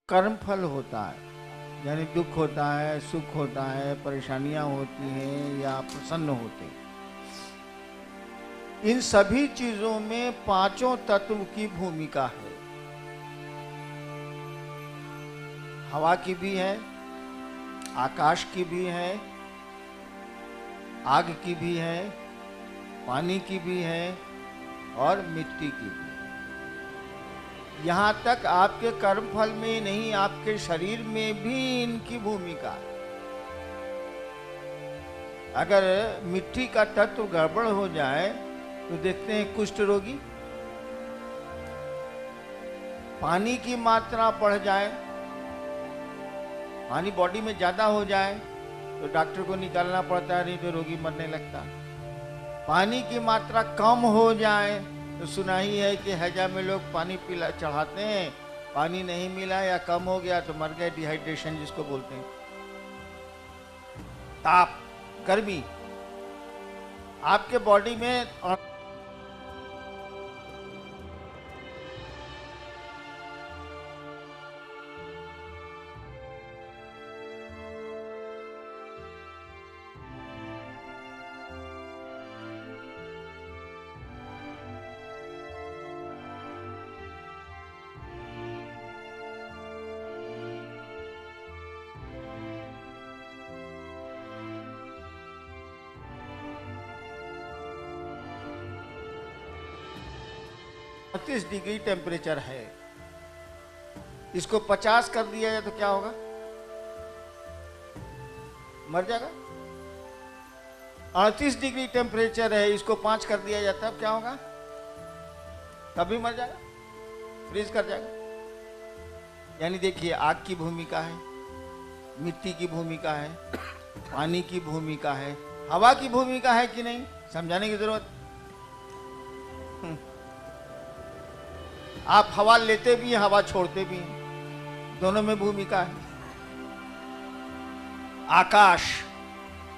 कर्मफल होता है, यानी दुख होता है, सुख होता है, परेशानियां होती हैं या प्रसन्न होते हैं। इन सभी चीजों में पांचों तत्व की भूमिका है। हवा की भी है, आकाश की भी है, आग की भी है, पानी की भी है और मिट्टी की भी। यहाँ तक आपके कर्मफल में नहीं, आपके शरीर में भी इनकी भूमिका है। अगर मिट्टी का तत्व गड़बड़ हो जाए तो देखते हैं कुष्ठ रोगी, पानी की मात्रा बढ़ जाए, पानी बॉडी में ज्यादा हो जाए तो डॉक्टर को निकालना पड़ता है, नहीं तो रोगी मरने लगता। पानी की मात्रा कम हो जाए तो सुना ही है कि हैजा में लोग पानी पिला चढ़ाते हैं, पानी नहीं मिला या कम हो गया तो मर गए, डिहाइड्रेशन जिसको बोलते हैं। ताप, गर्मी आपके बॉडी में डिग्री टेम्परेचर है, इसको 50 कर दिया जाए तो क्या होगा? मर जाएगा। 38 डिग्री टेम्परेचर है, इसको 5 कर दिया जाता है क्या होगा? तभी मर जाएगा, फ्रीज कर जाएगा। यानी देखिए, आग की भूमिका है, मिट्टी की भूमिका है, पानी की भूमिका है, हवा की भूमिका है कि नहीं, समझाने की जरूरत। आप हवा लेते भी हैं, हवा छोड़ते भी हैं, दोनों में भूमिका है। आकाश,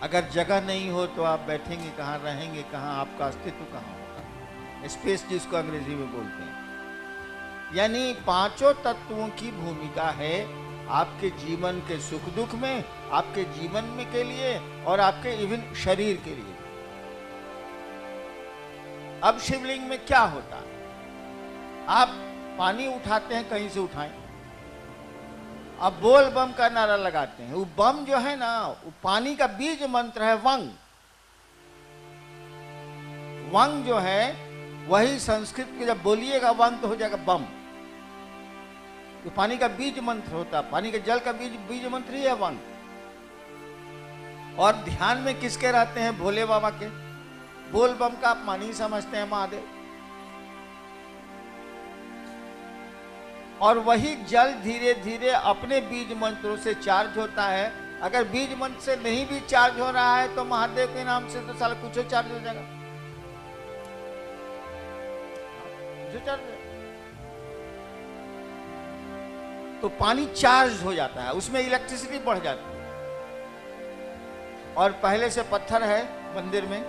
अगर जगह नहीं हो तो आप बैठेंगे कहाँ, रहेंगे कहाँ, आपका अस्तित्व कहाँ होगा? स्पेस जिसको अंग्रेजी में बोलते हैं। यानी पांचों तत्वों की भूमिका है आपके जीवन के सुख दुख में, आपके जीवन में के लिए और आपके इवन शरीर के लिए। अब शिवलिंग में क्या होता है? आप पानी उठाते हैं, कहीं से उठाएं, अब बोल बम का नारा लगाते हैं। वो बम जो है ना, वो पानी का बीज मंत्र है, वंग। वंग जो है वही संस्कृत के जब बोलिएगा वंग तो हो जाएगा बम। तो पानी का बीज मंत्र होता है, पानी के जल का बीज मंत्र ही है वंग। और ध्यान में किसके रहते हैं? भोले बाबा के। बोल बम का आप मानी समझते हैं महादेव, और वही जल धीरे धीरे अपने बीज मंत्रों से चार्ज होता है। अगर बीज मंत्र से नहीं भी चार्ज हो रहा है तो महादेव के नाम से तो साला कुछ चार्ज हो जाएगा, जो चार्ज हो। तो पानी चार्ज हो जाता है, उसमें इलेक्ट्रिसिटी बढ़ जाती है। और पहले से पत्थर है मंदिर में,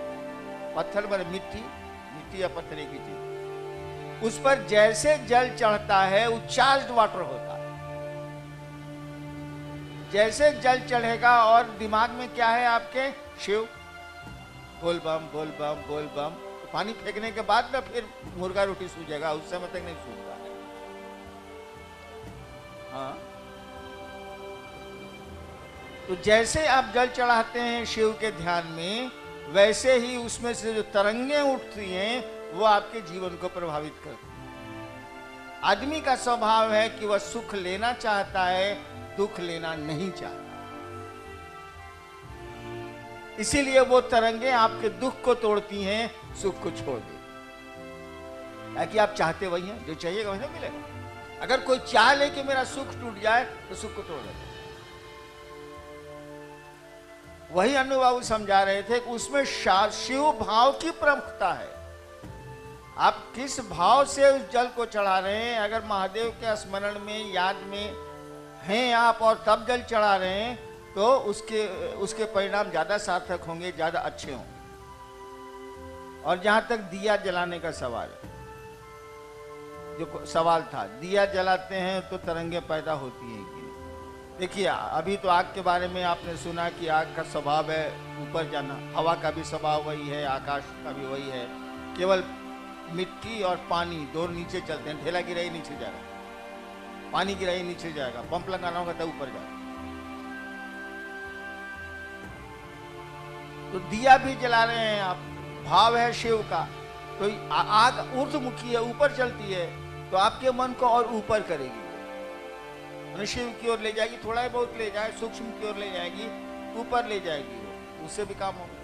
पत्थर पर मिट्टी या पत्थर की चीज, उस पर जैसे जल चढ़ता है वो चार्ज्ड वाटर होता है। जैसे जल चढ़ेगा, और दिमाग में क्या है आपके? शिव, बोल बम बोल बम बोल बम। तो पानी फेंकने के बाद में फिर मुर्गा रोटी सूझेगा, उस समय तक नहीं सूझता है। हाँ, तो जैसे आप जल चढ़ाते हैं शिव के ध्यान में, वैसे ही उसमें से जो तरंगें उठती हैं वो आपके जीवन को प्रभावित करती है। आदमी का स्वभाव है कि वह सुख लेना चाहता है, दुख लेना नहीं चाहता। इसीलिए वो तरंगे आपके दुख को तोड़ती हैं, सुख को छोड़ देती। ताकि आप चाहते वही हैं, जो चाहिएगा वही मिलेगा। अगर कोई चाह ले कि मेरा सुख टूट जाए तो सुख को तोड़ देगा। वही अनुबाबू समझा रहे थे कि उसमें शिव भाव की प्रमुखता है। आप किस भाव से उस जल को चढ़ा रहे हैं। अगर महादेव के स्मरण में, याद में हैं आप और तब जल चढ़ा रहे हैं तो उसके परिणाम ज्यादा सार्थक होंगे, ज्यादा अच्छे होंगे। और जहां तक दिया जलाने का सवाल है, जो सवाल था, दिया जलाते हैं तो तरंगे पैदा होती हैं कि नहीं? देखिए, अभी तो आग के बारे में आपने सुना कि आग का स्वभाव है ऊपर जाना, हवा का भी स्वभाव वही है, आकाश का भी वही है, केवल मिट्टी और पानी दोनों नीचे चलते हैं। ढेला गिरा ही नीचे जाएगा, पानी गिरा ही नीचे जाएगा, पंप लगाना होगा तो ऊपर जाएगा। तो दिया भी जला रहे हैं आप, भाव है शिव का, तो आग ऊर्ध्वमुखी है, ऊपर चलती है, तो आपके मन को और ऊपर करेगी, शिव की ओर ले जाएगी, थोड़ा ही बहुत ले जाए, सूक्ष्म की ओर ले जाएगी, ऊपर ले जाएगी, उससे भी काम होगा।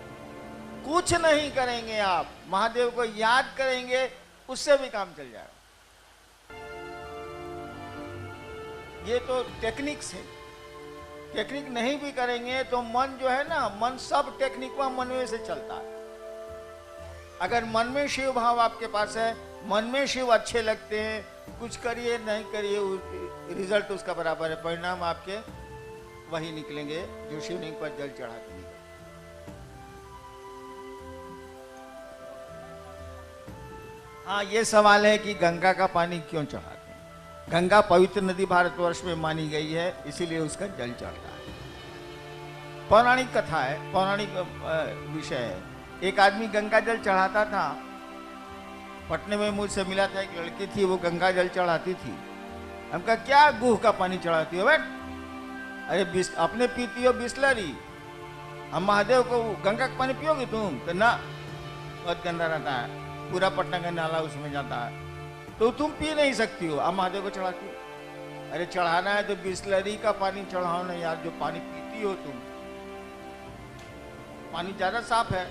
कुछ नहीं करेंगे आप, महादेव को याद करेंगे, उससे भी काम चल जाएगा। ये तो टेक्निक्स है। टेक्निक नहीं भी करेंगे तो मन जो है ना, मन सब टेक्निक में मन में से चलता है। अगर मन में शिव भाव आपके पास है, मन में शिव अच्छे लगते हैं, कुछ करिए नहीं करिए, रिजल्ट उसका बराबर है, परिणाम आपके वही निकलेंगे जो शिवलिंग पर जल चढ़ाते हैं। हाँ, ये सवाल है कि गंगा का पानी क्यों चढ़ाते हैं? गंगा पवित्र नदी भारतवर्ष में मानी गई है, इसीलिए उसका जल चढ़ता है। पौराणिक कथा है, पौराणिक विषय है। एक आदमी गंगा जल चढ़ाता था, पटने में मुझसे मिला था, एक लड़की थी, वो गंगा जल चढ़ाती थी। हम कहा क्या गुह का पानी चढ़ाती हो? अरे अपने पीती हो बिस्लरी, हम महादेव को गंगा का पानी पियोगी तुम? तो ना, बहुत गंदा रहता है, पूरा पटना का नाला उसमें जाता है, तो तुम पी नहीं सकती हो, अब महादेव को चढ़ाती हो। अरे चढ़ाना है तो बिस्लरी का पानी चढ़ाओ ना यार, जो पानी पीती हो तुम। पानी ज्यादा साफ है।